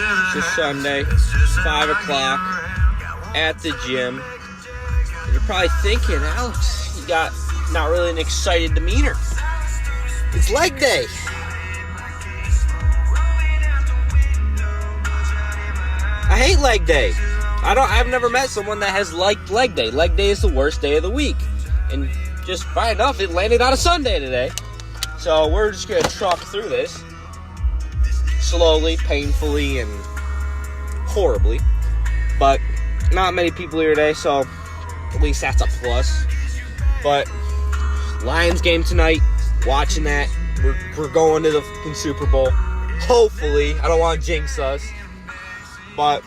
It's a Sunday, 5 o'clock, at the gym. And you're probably thinking, Alex, you got not really an excited demeanor. It's leg day. I hate leg day. I've never met someone that has liked leg day. Leg day is the worst day of the week. And just by enough, it landed on a Sunday today. So we're just going to truck through this. Slowly, painfully, and horribly. But not many people here today, so at least that's a plus. But Lions game tonight, watching that. We're going to the fucking Super Bowl. Hopefully. I don't want to jinx us. But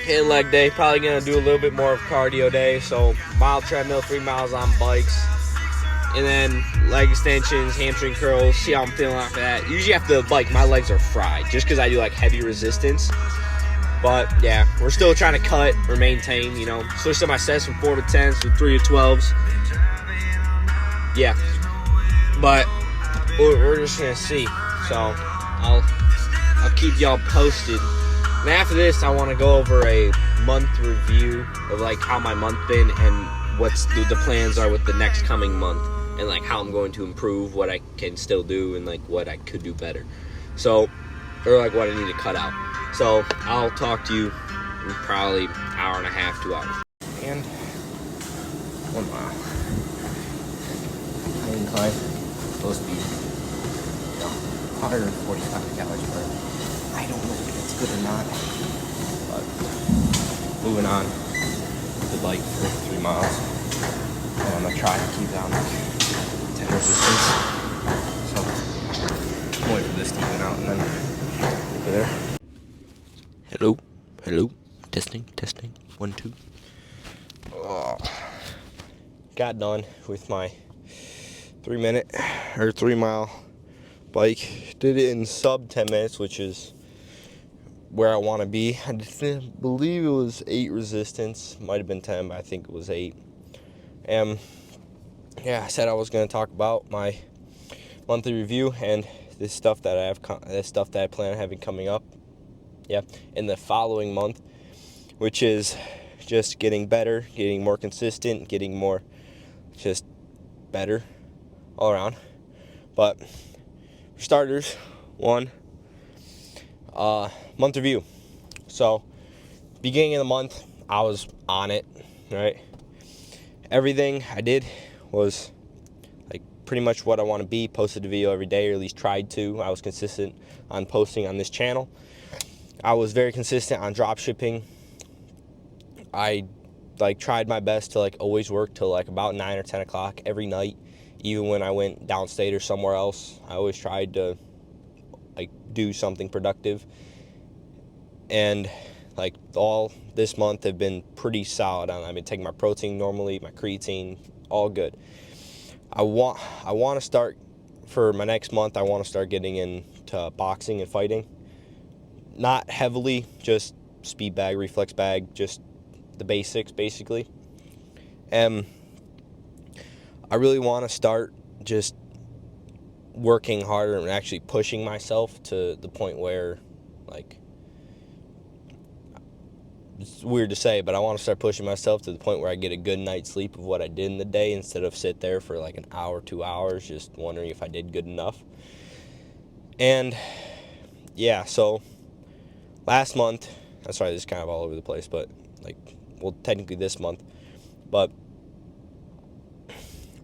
hitting leg day, probably going to do a little bit more of cardio day. So mile treadmill, 3 miles on bikes. And then leg extensions, hamstring curls, see how I'm feeling after that. Usually after the bike, my legs are fried just because I do like heavy resistance. But yeah, we're still trying to cut or maintain, switch to my sets from 4 to 10s to 3 to 12s. Yeah. But we're just going to see. So I'll keep y'all posted. And after this, I want to go over a month review of like how my month been and what's the plans are with the next coming month. And like how I'm going to improve, what I can still do, and like what I could do better. So, or like what I need to cut out. So I'll talk to you in probably an hour and a half, 2 hours. And 1 mile. Incline, supposed to be 145 calories per hour. I don't know if that's good or not. But moving on the bike for 3 miles. And I'm gonna try to keep down like 10 resistance. So I'm waiting for this to even out and then over there. Hello. Testing. 1, 2. Oh. Got done with my 3 mile bike. Did it in sub 10 minutes, which is where I want to be. I believe it was 8 resistance. Might have been 10, but I think it was 8. Yeah, I said I was going to talk about my monthly review and this stuff that I plan on having coming up. Yeah, in the following month, which is just getting better, getting more consistent, getting more just better all around. But for starters, month review. So beginning of the month, I was on it, right? Everything I did was like pretty much what I want to be. Posted a video every day, or at least tried to. I was consistent on posting on this channel. I was very consistent on drop shipping. I tried my best to always work till about 9 or 10 o'clock every night. Even when I went downstate or somewhere else, I always tried to do something productive. And all this month have been pretty solid. I've been taking my protein normally, my creatine, all good. I want to start, for my next month, I want to start getting into boxing and fighting. Not heavily, just speed bag, reflex bag, just the basics, basically. I really want to start just working harder and actually pushing myself to the point where, it's weird to say, but I want to start pushing myself to the point where I get a good night's sleep of what I did in the day instead of sit there for an hour, 2 hours, just wondering if I did good enough. And yeah, so last month, this is kind of all over the place, but technically this month, but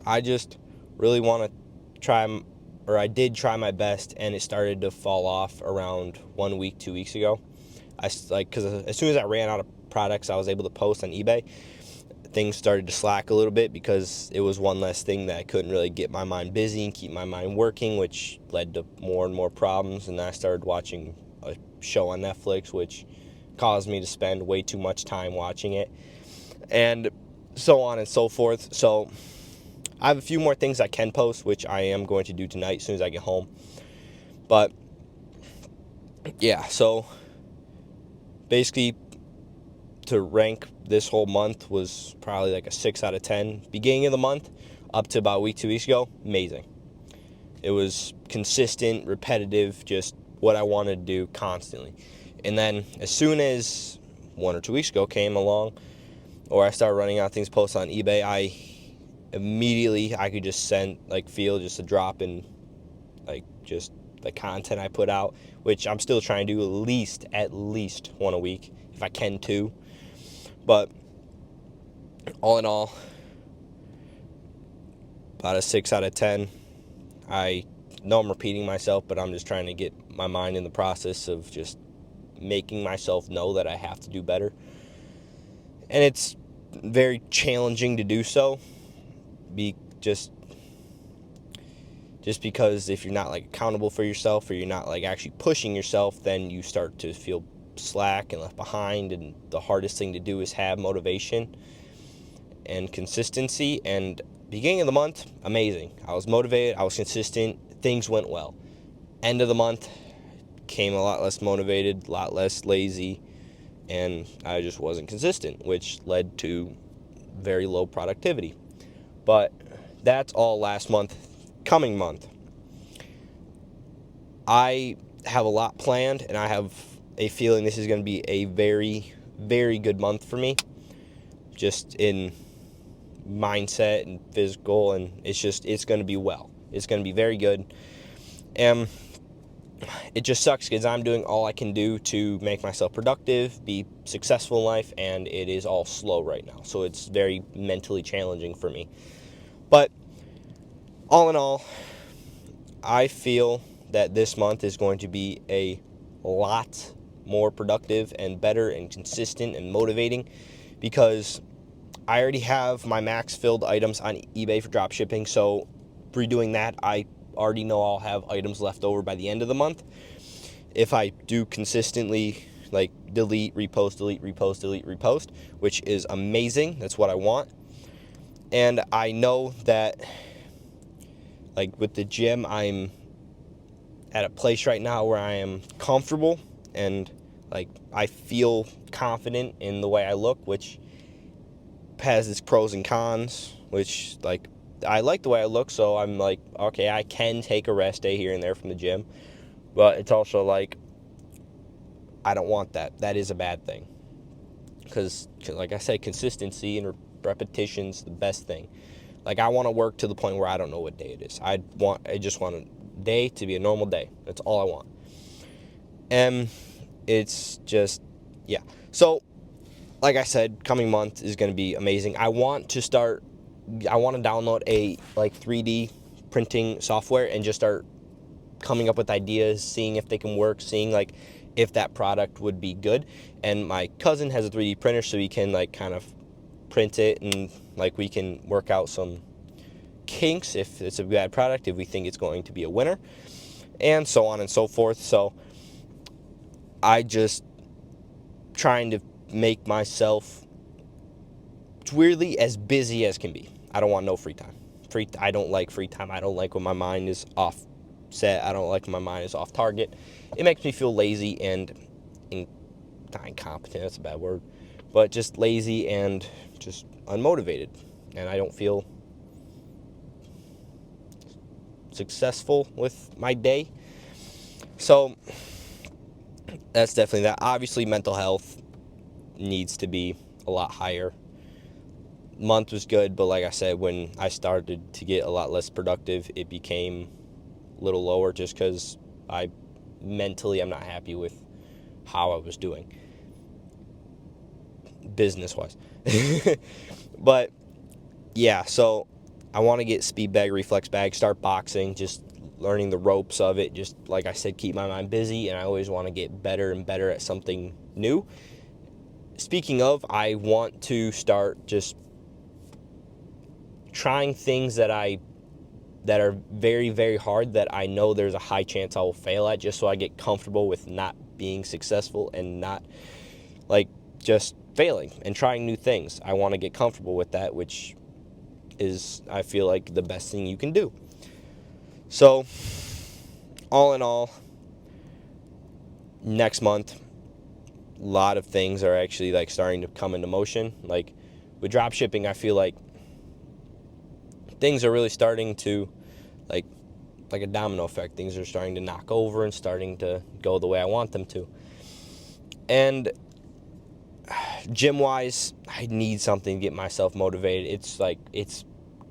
I just really want to try, or I did try my best, and it started to fall off around 1 week, 2 weeks ago. Because as soon as I ran out of products I was able to post on eBay, things started to slack a little bit because it was one less thing that I couldn't really get my mind busy and keep my mind working, which led to more and more problems. And then I started watching a show on Netflix, which caused me to spend way too much time watching it, and so on and so forth. So I have a few more things I can post, which I am going to do tonight as soon as I get home. But yeah, so basically, to rank this whole month was probably a 6 out of 10. Beginning of the month up to about a week, 2 weeks ago, amazing. It was consistent, repetitive, just what I wanted to do constantly. And then as soon as 1 or 2 weeks ago came along, or I started running out things posted on eBay, I could just feel just a drop in just the content I put out, which I'm still trying to do at least one a week, if I can two. But all in all, about a 6 out of 10. I know I'm repeating myself, but I'm just trying to get my mind in the process of just making myself know that I have to do better. And it's very challenging to do so. Just because if you're not accountable for yourself, or you're not actually pushing yourself, then you start to feel slack and left behind. And the hardest thing to do is have motivation and consistency. And beginning of the month, amazing. I was motivated, I was consistent, things went well. End of the month, came a lot less motivated, a lot less lazy, and I just wasn't consistent, which led to very low productivity. But that's all last month. Coming month, I have a lot planned, and I have a feeling this is going to be a very, very good month for me, just in mindset and physical, and it's going to be well. It's going to be very good. And it just sucks because I'm doing all I can do to make myself productive, be successful in life, and it is all slow right now. So it's very mentally challenging for me. But all in all, I feel that this month is going to be a lot more productive and better and consistent and motivating, because I already have my max filled items on eBay for drop shipping. So redoing that, I already know I'll have items left over by the end of the month. If I do consistently delete, repost, which is amazing. That's what I want. And I know that with the gym, I'm at a place right now where I am comfortable, and I feel confident in the way I look, which has its pros and cons, which I like the way I look, so I'm okay, I can take a rest day here and there from the gym. But it's also I don't want that. That is a bad thing. Because, like I said, consistency and repetition's the best thing. I want to work to the point where I don't know what day it is. I just want a day to be a normal day. That's all I want. And it's just, yeah. So, like I said, coming month is going to be amazing. I want to download a 3D printing software and just start coming up with ideas, seeing if they can work, seeing if that product would be good. And my cousin has a 3D printer, so he can kind of print it, and we can work out some kinks if it's a bad product, if we think it's going to be a winner, and so on and so forth. So I just trying to make myself weirdly as busy as can be. I don't want no free time. I don't like free time. I don't like when my mind is off set. I don't like when my mind is off target. It makes me feel lazy and not incompetent, that's a bad word, but just lazy and just unmotivated. And I don't feel successful with my day. So that's definitely that. Obviously, mental health needs to be a lot higher. Month was good, but like I said, when I started to get a lot less productive, it became a little lower, just because I'm not happy with how I was doing business-wise. But yeah, so I want to get speed bag, reflex bag, start boxing, just learning the ropes of it. Just like I said, keep my mind busy, and I always want to get better and better at something new. Speaking of, I want to start just trying things that are very, very hard, that I know there's a high chance I will fail at, just so I get comfortable with not being successful and not just failing and trying new things. I want to get comfortable with that, which is, I feel the best thing you can do. So all in all, next month, a lot of things are actually starting to come into motion. With drop shipping, I feel things are really starting to like a domino effect. Things are starting to knock over and starting to go the way I want them to. And gym wise, I need something to get myself motivated. It's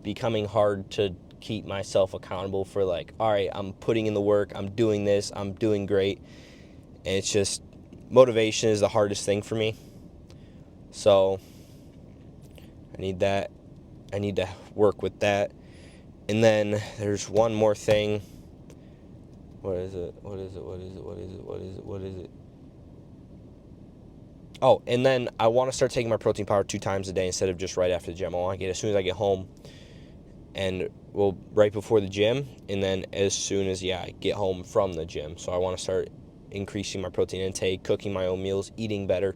becoming hard to keep myself accountable for, like, all right, I'm putting in the work, I'm doing this, I'm doing great. And it's just, motivation is the hardest thing for me. So I need that. I need to work with that. And then there's one more thing. What is it? Oh, and then I want to start taking my protein powder 2 times a day instead of just right after the gym. I want to get as soon as I get home, and right before the gym, and then as soon as I get home from the gym. So I want to start increasing my protein intake, cooking my own meals, eating better,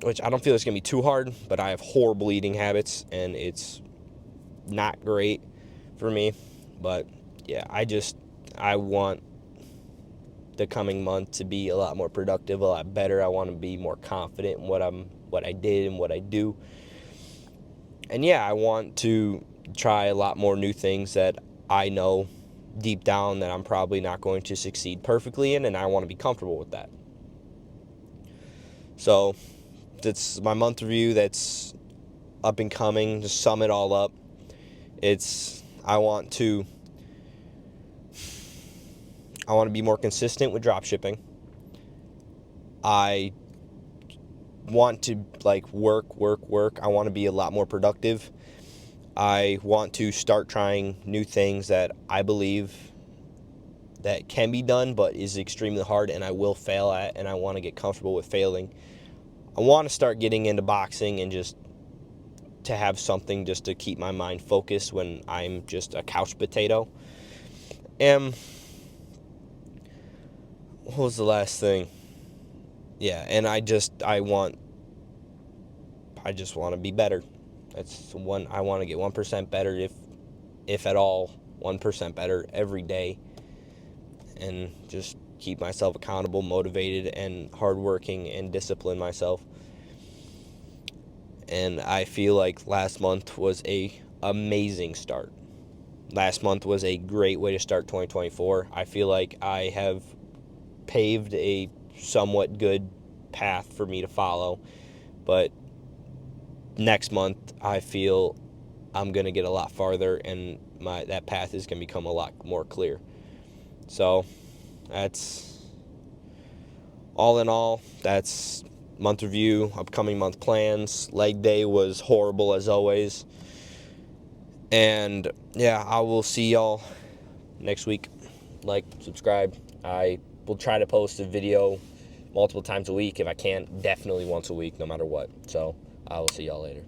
which I don't feel it's going to be too hard, but I have horrible eating habits, and it's not great for me. But yeah, I want the coming month to be a lot more productive, a lot better. I want to be more confident in what I did and what I do. And yeah, I want to try a lot more new things that I know deep down that I'm probably not going to succeed perfectly in, and I want to be comfortable with that. So that's my month review. That's up and coming. To sum it all up, I want to be more consistent with drop shipping. I want to work. I want to be a lot more productive. I want to start trying new things that I believe that can be done, but is extremely hard and I will fail at, and I want to get comfortable with failing. I want to start getting into boxing, and just to have something just to keep my mind focused when I'm just a couch potato. And what was the last thing? Yeah, and I just want to be better. That's one. I want to get 1% better, if at all, 1% better every day, and just keep myself accountable, motivated, and hardworking, and discipline myself. And I feel like last month was a amazing start. Last month was a great way to start 2024. I feel like I have paved a somewhat good path for me to follow, but next month I feel I'm going to get a lot farther, and that path is going to become a lot more clear. So that's all in all. That's month review, upcoming month plans. Leg day was horrible as always. And yeah, I will see y'all next week. Like, subscribe. I will try to post a video multiple times a week. If I can't, definitely once a week, no matter what. So I will see y'all later.